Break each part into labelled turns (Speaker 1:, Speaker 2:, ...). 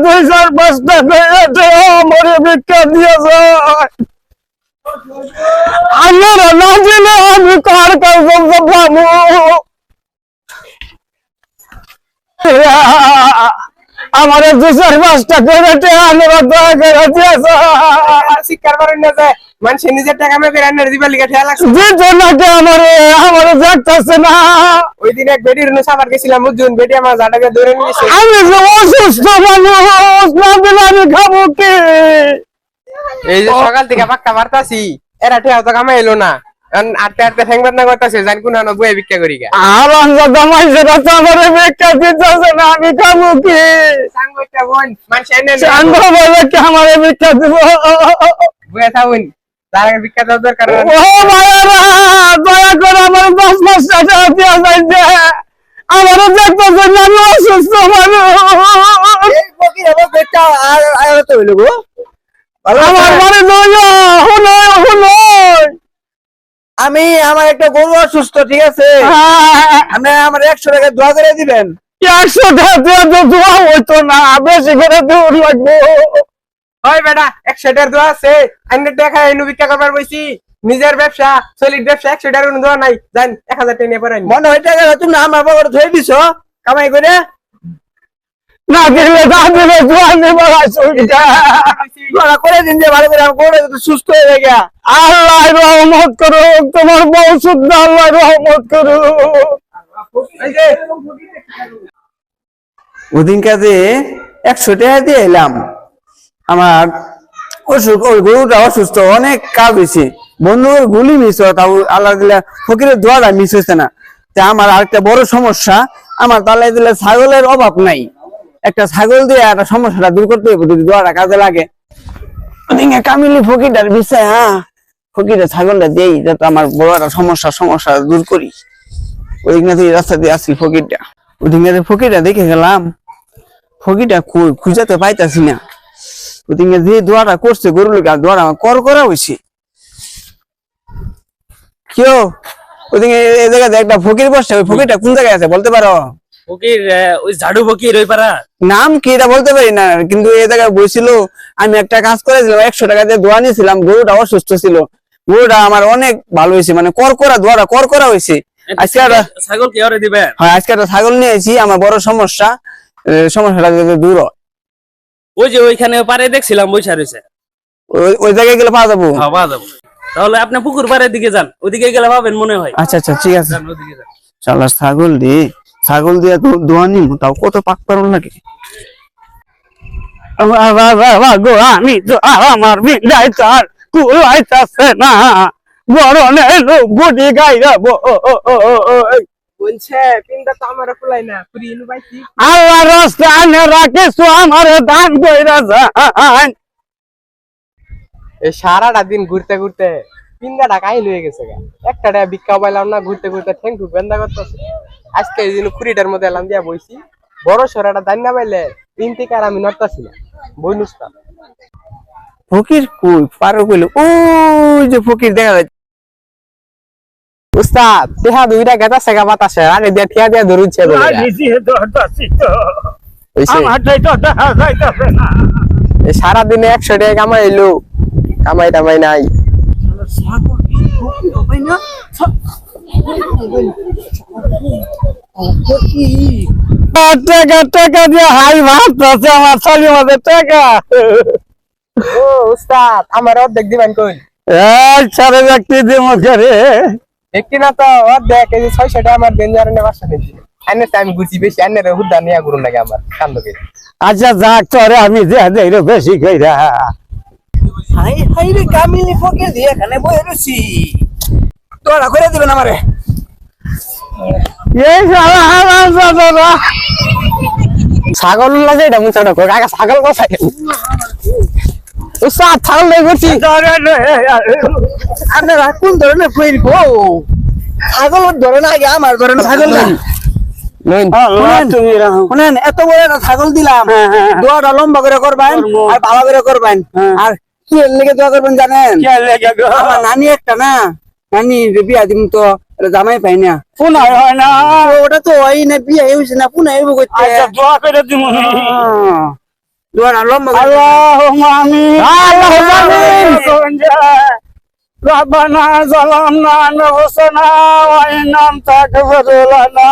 Speaker 1: দুই চার পাঁচটা মরে ভিক্ষা দিয়ে যায় আপনারা না দিলে আমি কার কাছে পাবো আমার দুই চার পাঁচটা করে আমরা দয়া করে দিয়েছে
Speaker 2: শিক্ষার কারণে না যায় মানুষের নিজের টাকা মেয়ে রান্নার দিবার লিগে ঠেয়া লাগছে
Speaker 1: আমার দেখতেছে না
Speaker 2: ওই দিন এক বেটির সাবার গেছিলাম বুঝুন বেটি আমার জাটাকে ধরে নিয়েছে
Speaker 1: আমি যে অসুস্থ মানুষ না দিলে আমি খাবো কি
Speaker 2: এই যে সকাল থেকে পাক্কা মারতাছি এরা ঠেয়া তো কামে এলো না আটটা আটটা ফেংবার না করতেছে জান কোন বইয়ে ভিক্ষা করি গা
Speaker 1: আর দামাইছে আমার ভিক্ষা দিতেছে না আমি খাবো কি
Speaker 2: সাংগটা বোন মানুষের
Speaker 1: সাঙ্গ বলে কি আমার ভিক্ষা দিব
Speaker 2: বইয়ে থাকুন তার আগে ভিক্ষা দেওয়ার দরকার
Speaker 1: ও মায়েরা দয়া করে আমার 10 টাকা দিয়ে যাইছে আমারও দেখতেছে না আমি অসুস্থ মানুষ
Speaker 2: এই ফকির আমার পেটটা আর তো হইলো গো
Speaker 1: আমার বাড়ি দয়া হলো
Speaker 2: আমি আমার একটা গরু অসুস্থ ঠিক আছে আপনি আমার 100 টাকা দোয়া করে দিবেন
Speaker 1: 100 টাকা দিয়ে তো দোয়া হইতো না বেশি করে দূর লাগবে
Speaker 2: হয় বেটা 100 টাকার দোয়া আছে আইনে টাকা এনু ভিক্ষা করবার বইছি নিজের ব্যবসা সলিড ব্যবসা 100 টাকার কোনো দোয়া নাই জান 1000 টাকা নিয়ে পড়াই মনে হয় টাকা তুমি আমার বাবার ধরে দিছো কামাই করে
Speaker 1: না দিলে দোয়া নেবার আসুবিধা
Speaker 2: দোয়া করে দিন যে ভালো করে আমার গরু সুস্থ হয়ে গেছে
Speaker 1: আল্লাহ রহমত করুক তোমার বউ শুদ্ধ আল্লাহ রহমত করুক
Speaker 2: ওদিন কাজে 100 টাকা দিয়ে এলাম আমার অসুখ ওই গরুটা অসুস্থ অনেক কাজ হয়েছে বন্ধুর গুলি মিস হয় তাও আল্লাহ দিলে ফকিরের দোয়াটা মিস হয়েছে না তা আমার আরেকটা বড় সমস্যা আমার তাহলে দিলে ছাগলের অভাব নাই একটা ছাগল দিয়ে একটা সমস্যাটা দূর করতে হবে যদি দোয়াটা কাজে লাগে ওদিকে কামিলি ফকিরটার বিষয় ফকিরের ছাগলটা দেই যাতে আমার বড় একটা সমস্যা দূর করি ওইদিকে রাস্তা দিয়ে আসছি ফকিরটা ওইদিকে ফকিরটা দেখে গেলাম ফকিরটা খুঁজাতে পাইতাছি না ওদিকে যে দোয়াটা করছে গরুর লোক দোয়াটা আমার করা হয়েছে কেউ ওদিকে এই জায়গায় একটা ফকির বসছে ওই ফকিরটা কোন জায়গায় আছে বলতে পারো
Speaker 3: ফকির ওই ঝাড়ু ফকির ওই পাড়া
Speaker 2: নাম কি এটা বলতে পারি না কিন্তু এই জায়গায় বসছিল আমি একটা কাজ করেছিলাম 100 টাকা দিয়ে দোয়া নিয়েছিলাম গরুটা অসুস্থ ছিল গরুটা আমার অনেক ভালো হয়েছে মানে দোয়াটা করা হয়েছে আজকে
Speaker 3: ছাগল কি আরে দিবেন
Speaker 2: হ্যাঁ আজকে একটা ছাগল নিয়েছি আমার বড় সমস্যাটা যাতে দূর হয়
Speaker 3: ওই যে ওইখানে পারে দেখছিলাম বৈশা রয়েছে
Speaker 2: ওই জায়গায় গেলে পাওয়া যাবো
Speaker 3: হ্যাঁ পাওয়া যাবো তাহলে আপনি পুকুর পাড়ের দিকে যান ওদিকে গেলে পাবেন মনে হয়
Speaker 2: আচ্ছা ঠিক আছে
Speaker 3: যান ওদিকে যান
Speaker 2: চালার ছাগল দিয়ে দোয়া নিব তাও কত পাক পারুন লাগে
Speaker 1: গো আমি তো আমার বিদায় তার কুলাইতাছে না বরণে লোক বুড়ি গাইরাবো
Speaker 2: বলছে পিনটা তো আমার ফুলাই না পুরি ইনু পাইছি
Speaker 1: আল্লাহ রাস্তায় রাখিস আমার দান কইরা যান
Speaker 2: এই সারাটা দিন ঘুরতে ঘুরতে পিন্দাটা কাহিল হয়ে গেছে গা একটা টাকা ভিক্ষা পাইলাম না ঘুরতে ঘুরতে ঠ্যাং ঠুক বেন্দা করতেছে আজকে এই দিন কুড়িটার মধ্যে এলাম দিয়া বইছি বড় সরাটা দান না পাইলে তিন থেকে আর আমি নড়তাছি না বই নুসতাম ফকির কই পারো কইলো ওই যে ফকির দেখা যায় উস্তাদ তেহা দুইটা গাতা সেগা বাতাসে আগে দিয়া ঠিয়া দিয়া ধরুছে বলে এই সারা দিনে 100 টাকা কামাইলো কামাই টামাই নাই
Speaker 1: টাকা দিয়ে হাই ভাবতেছে আমার ছেলে মধ্যে টাকা
Speaker 2: ও উস্তাদ আমার অর্ধেক দিবেন কই
Speaker 1: সাড়ে ব্যক্তি দিব করে
Speaker 2: একটি না তো অর্ধেক এই 600 টাকা আমার বেঞ্জারনে বাসা দিছি আইনে আমি ঘুরছি বেশি আইনে হুদা নিয়া ঘুরুন লাগে আমার কান্দকে
Speaker 1: আচ্ছা যাক তোরে আমি দেই বেশি কইরা
Speaker 2: হাই রে কামিনী ফকির দিয়ে এখানে বই রইছি তোরা করে দিবেন আমারে
Speaker 1: এই সারা
Speaker 2: ছাগল লাগে এটা মুছাটা কই কাকা ছাগল কোথায় উস্তাদ ছাগল লই গেছি আপনারা কোন ধরনের কইর গো ছাগল ধরে না আগে আমার ধরে না ছাগল নাই শুনেন এত বড় একটা ছাগল দিলাম দোয়াটা লম্বা করে করবেন আর ভালো করে করবেন আর কি লেগে দোয়া করবেন জানেন আমার নানি একটা না নানি বিয়া দিম তো এটা জামাই পাই না
Speaker 1: পুনাই হয় না
Speaker 2: ওটা তো হয় না বিয়ে হইছে না পুনা হইব কইতে
Speaker 1: আচ্ছা দোয়া করে দিমুনি
Speaker 2: দোয়া লম্বা
Speaker 1: اللهم آمين
Speaker 2: اللهم آمين.
Speaker 1: ربنا ظلمنا أنفسنا وإن لم تغفر لنا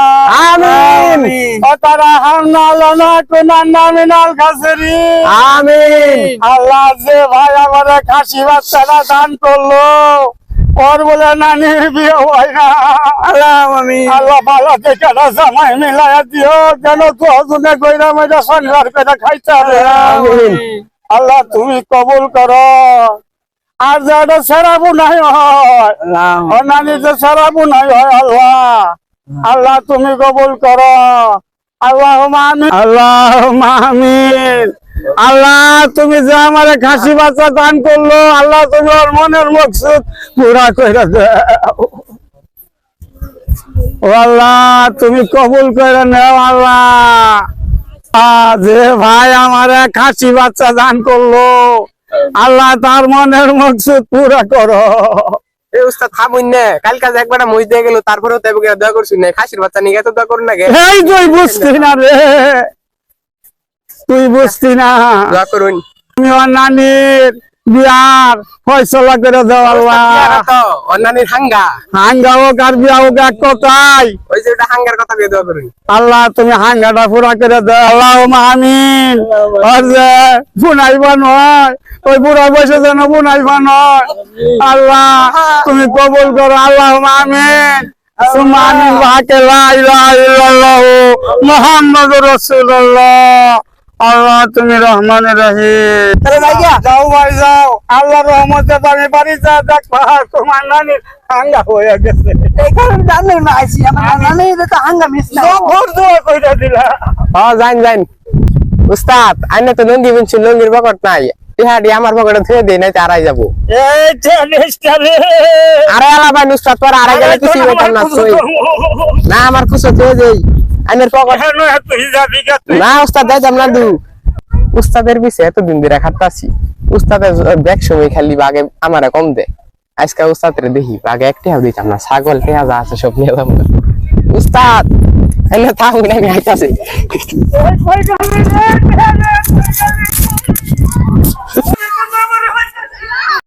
Speaker 2: آمين.
Speaker 1: وترحمنا لنكونن من الخاسرين
Speaker 2: আমিন
Speaker 1: আল্লাহ যে ভাই আমাদের খাসি বাচ্চাটা দান করলো ওর বলে নানির বিয়ে হয় না
Speaker 2: আল্লাহ আমিন
Speaker 1: আল্লাহ ভালো থেকে জামাই মিলাই দিও যেন তো হজনে গইরা মেয়েটা শনিবার পেটা খাইতে হবে
Speaker 2: আমিন।
Speaker 1: আল্লাহ তুমি কবুল করো আর যেটা সেরাবু নাই হয়
Speaker 2: আল্লাহ
Speaker 1: ও নানি যে সেরাবু নাই হয় আল্লাহ আল্লাহ তুমি কবুল করো আল্লাহ আমিন আল্লাহ আমিন আল্লাহ তুমি যে আমার খাসি বাচ্চা দান করলো আল্লাহ তুমি ওর মনের মকসুদ পুরা করে দাও ও আল্লাহ তুমি কবুল করে নাও আল্লাহ যে ভাই আমার খাসি বাচ্চা দান করলো আল্লাহ তার মনের মকসুদ পুরা করো
Speaker 4: এই উস্তাদ থামুন না কাল কাজ একবার মই দিয়ে গেল তারপরেও তাই দোয়া করছি না খাসির বাচ্চা নিয়ে তো দোয়া করুন না গে
Speaker 1: এই তুই বুঝতি না রে তুই বুঝতি না
Speaker 4: দোয়া করুন
Speaker 1: তুমি ওর নানির বিয়ার ফয়সলা করে দাও আল্লাহ
Speaker 4: তো অন্যান্য হাঙ্গা
Speaker 1: হাঙ্গা হোক আর বিয়া হোক এক কথাই
Speaker 4: ওই যে ওটা হাঙ্গার কথা দিয়ে দোয়া করুন
Speaker 1: আল্লাহ তুমি হাঙ্গাটা পুরা করে দাও আল্লাহ আমিন আর যে বুনাইবা নয় ওই বুড়া বসে যেন বুনাইবা নয় আল্লাহ তুমি কবুল করো আল্লাহ আমিন সুমানিন বাকে লা ইলাহা ইল্লাল্লাহ মুহাম্মাদুর রাসূলুল্লাহ আল্লাহ তুমি রহমানের রহিম
Speaker 2: তাহলে ভাই গিয়া
Speaker 1: যাও ভাই যাও আল্লাহর রহমতে আমি বাড়ি যা দেখ তোমার নানির হাঙ্গা হয়ে গেছে
Speaker 2: এই কারণে জানেন না আইছি আমার নানি তো হাঙ্গা মিস না
Speaker 1: ভোর দোয়া কইরা দিলা
Speaker 4: হ্যাঁ যাইন যাইন উস্তাদ আইনে তো লঙ্গি বুনছি লঙ্গির পকেট নাই ইহাডি আমার পকেটে ধুয়ে দেই নাই আড়াই যাবো
Speaker 1: এই টেনিসটা রে
Speaker 4: আরে আলাবাই উস্তাদ তোর আড়াই গেলে কিছু বলতাম না তুই না আমার খুশি ধুয়ে দেই আইনের পকেট
Speaker 1: তুই যাবি কে তুই
Speaker 4: না উস্তাদ যাইতাম না দু উস্তাদের বিষয়ে এতদিন ধরে খাটতাছি উস্তাদের ব্যাগ সময় খালি বাগে আমারে কম দে আজকে উস্তাদের দেখি বাগে একটাও দিতাম না ছাগল পেঁয়াজ আছে সব নিয়ে যাবো উস্তাদ এনে থাকুন আমি আইতাছি
Speaker 1: ওই কই যাবি রে